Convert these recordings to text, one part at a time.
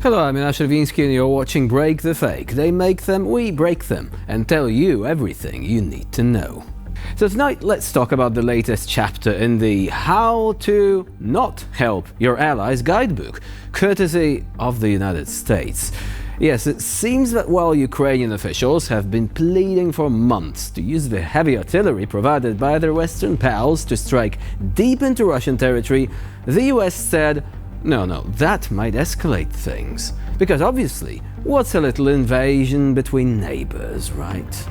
Hello, I'm Chervinsky and you're watching Break the Fake. They make them, we break them, and tell you everything you need to know. So tonight, let's talk about the latest chapter in the How to Not Help Your Allies guidebook, courtesy of the United States. Yes, it seems that while Ukrainian officials have been pleading for months to use the heavy artillery provided by their Western pals to strike deep into Russian territory, the US said, no, that might escalate things. Because obviously, what's a little invasion between neighbors, right?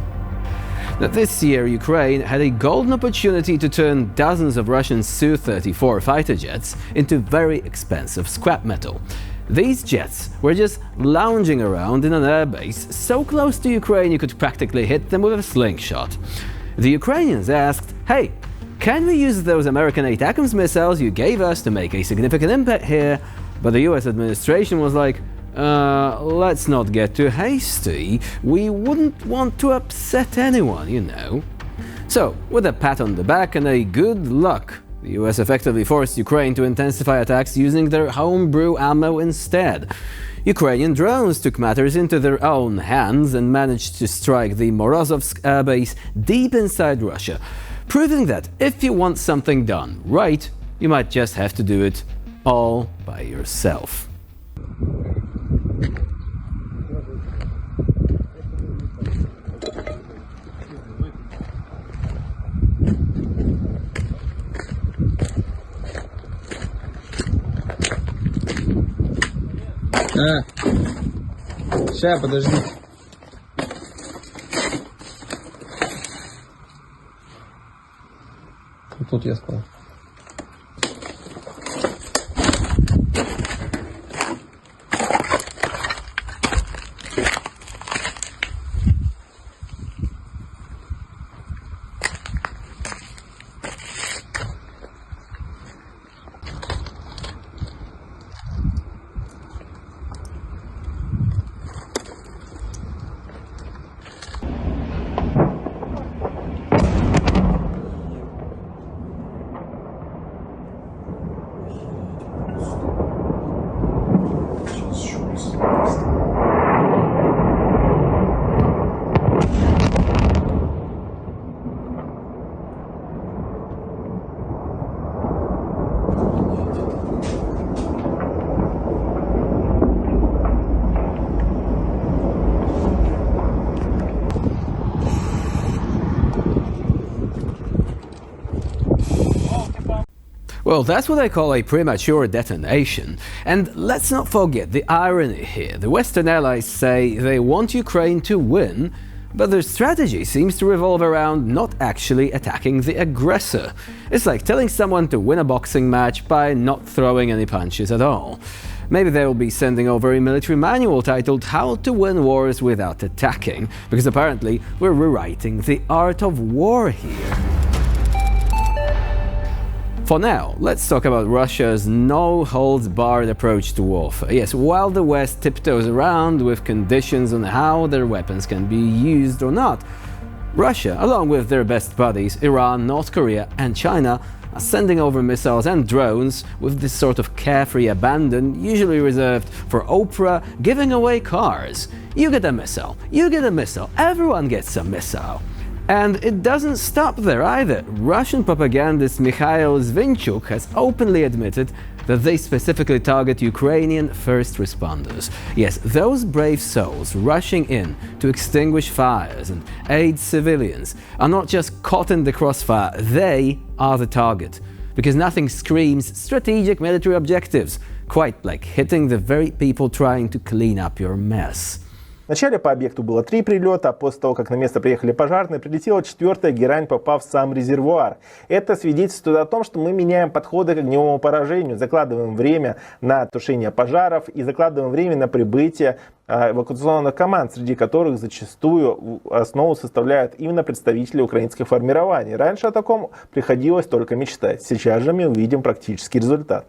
Now, this year, Ukraine had a golden opportunity to turn dozens of Russian Su-34 fighter jets into very expensive scrap metal. These jets were just lounging around in an airbase so close to Ukraine you could practically hit them with a slingshot. The Ukrainians asked, hey, can we use those American ATACMS missiles you gave us to make a significant impact here? But the US administration was like, let's not get too hasty. We wouldn't want to upset anyone, you know. So, with a pat on the back and a good luck, the US effectively forced Ukraine to intensify attacks using their homebrew ammo instead. Ukrainian drones took matters into their own hands and managed to strike the Morozovsk airbase deep inside Russia, proving that if you want something done right, you might just have to do it all by yourself. Сейчас, подожди. Тут я спал. Well, that's what I call a premature detonation. And let's not forget the irony here. The Western allies say they want Ukraine to win, but their strategy seems to revolve around not actually attacking the aggressor. It's like telling someone to win a boxing match by not throwing any punches at all. Maybe they will be sending over a military manual titled How to Win Wars Without Attacking, because apparently we're rewriting the art of war here. For now, let's talk about Russia's no-holds-barred approach to warfare. Yes, while the West tiptoes around with conditions on how their weapons can be used or not, Russia, along with their best buddies, Iran, North Korea and China, are sending over missiles and drones with this sort of carefree abandon usually reserved for Oprah giving away cars. You get a missile, everyone gets a missile. And it doesn't stop there either. Russian propagandist Mikhail Zvinchuk has openly admitted that they specifically target Ukrainian first responders. Yes, those brave souls rushing in to extinguish fires and aid civilians are not just caught in the crossfire, they are the target. Because nothing screams strategic military objectives, quite like hitting the very people trying to clean up your mess. Вначале по объекту было 3 прилета, а после того, как на место приехали пожарные, прилетела 4-я герань, попав в сам резервуар. Это свидетельствует о том, что мы меняем подходы к огневому поражению, закладываем время на тушение пожаров и закладываем время на прибытие эвакуационных команд, среди которых зачастую основу составляют именно представители украинских формирований. Раньше о таком приходилось только мечтать. Сейчас же мы увидим практический результат.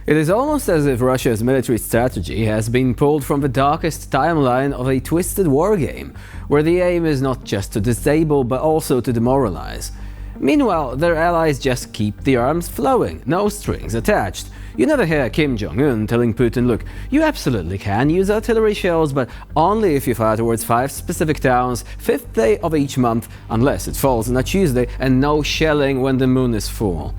It is almost as if Russia's military strategy has been pulled from the darkest timeline of a twisted war game, where the aim is not just to disable but also to demoralize. Meanwhile, their allies just keep the arms flowing, no strings attached. You never hear Kim Jong-un telling Putin, look, you absolutely can use artillery shells, but only if you fire towards 5 specific towns, 5th day of each month, unless it falls on a Tuesday, and no shelling when the moon is full.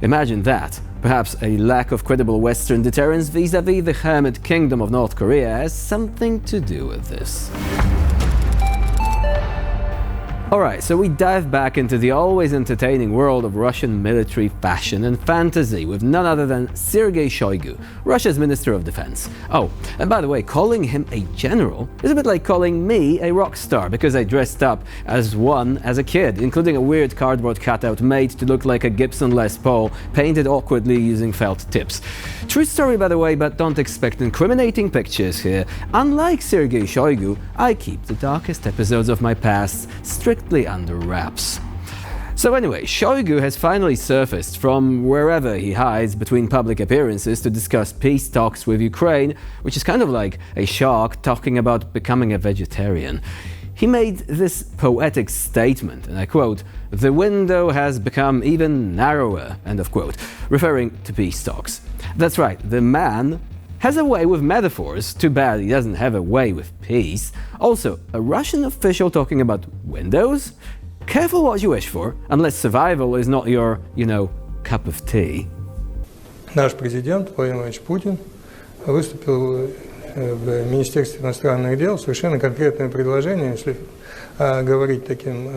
Imagine that. Perhaps a lack of credible Western deterrence vis-à-vis the hermit kingdom of North Korea has something to do with this. Alright, so we dive back into the always entertaining world of Russian military fashion and fantasy with none other than Sergei Shoigu, Russia's Minister of Defense. Oh, and by the way, calling him a general is a bit like calling me a rock star, because I dressed up as one as a kid, including a weird cardboard cutout made to look like a Gibson Les Paul, painted awkwardly using felt tips. True story, by the way, but don't expect incriminating pictures here. Unlike Sergei Shoigu, I keep the darkest episodes of my past strictly under wraps. So anyway, Shoigu has finally surfaced from wherever he hides between public appearances to discuss peace talks with Ukraine, which is kind of like a shark talking about becoming a vegetarian. He made this poetic statement, and I quote, "The window has become even narrower," end of quote, referring to peace talks. That's right, the man has a way with metaphors. Too bad he doesn't have a way with peace. Also, a Russian official talking about windows? Careful what you wish for, unless survival is not your, cup of tea. Наш президент Владимир Владимирович Путин выступил в Министерстве иностранных дел совершенно конкретное предложение, если говорить таким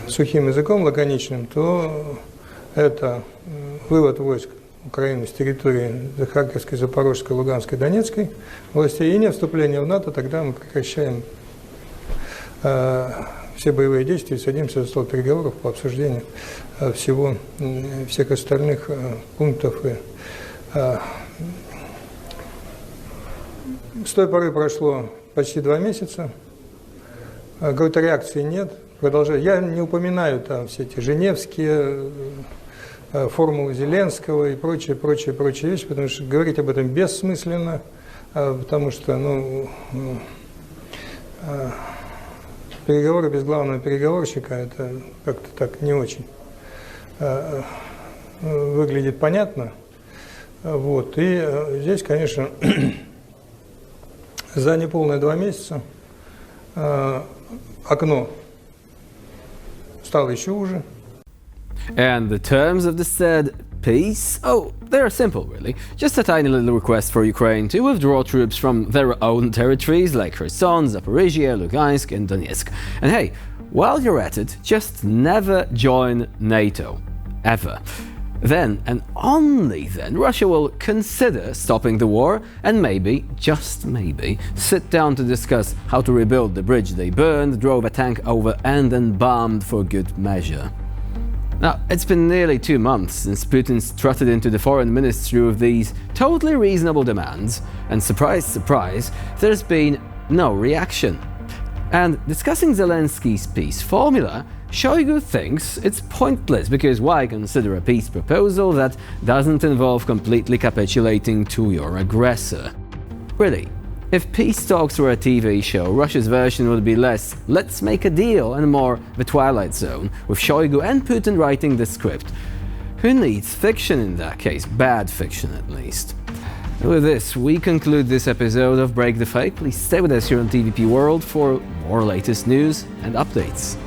сухим языком, лаконичным, то это вывод войск Украины с территории Харьковской, Запорожской, Луганской, Донецкой областей и не вступление в НАТО, тогда мы прекращаем все боевые действия и садимся за стол переговоров по обсуждению всех остальных пунктов. С той поры прошло почти 2 месяца, какой-то реакции нет. Я не упоминаю там все эти женевские формулы Зеленского и прочие вещи, потому что говорить об этом бессмысленно, потому что переговоры без главного переговорщика, это как-то так не очень выглядит понятно. Вот. И здесь, конечно, за неполные 2 месяца окно стало еще уже. And the terms of the said peace? Oh, they're simple, really. Just a tiny little request for Ukraine to withdraw troops from their own territories like Kherson, Zaporizhia, Lugansk and Donetsk. And hey, while you're at it, just never join NATO. Ever. Then, and only then, Russia will consider stopping the war and maybe, just maybe, sit down to discuss how to rebuild the bridge they burned, drove a tank over and then bombed for good measure. Now, it's been nearly 2 months since Putin strutted into the foreign ministry with these totally reasonable demands, and surprise, surprise, there's been no reaction. And discussing Zelensky's peace formula, Shoigu thinks it's pointless, because why consider a peace proposal that doesn't involve completely capitulating to your aggressor? Really, if peace talks were a TV show, Russia's version would be less "let's make a deal" and more The Twilight Zone, with Shoigu and Putin writing the script. Who needs fiction in that case? Bad fiction, at least. With this, we conclude this episode of Break the Fake. Please stay with us here on TVP World for more latest news and updates.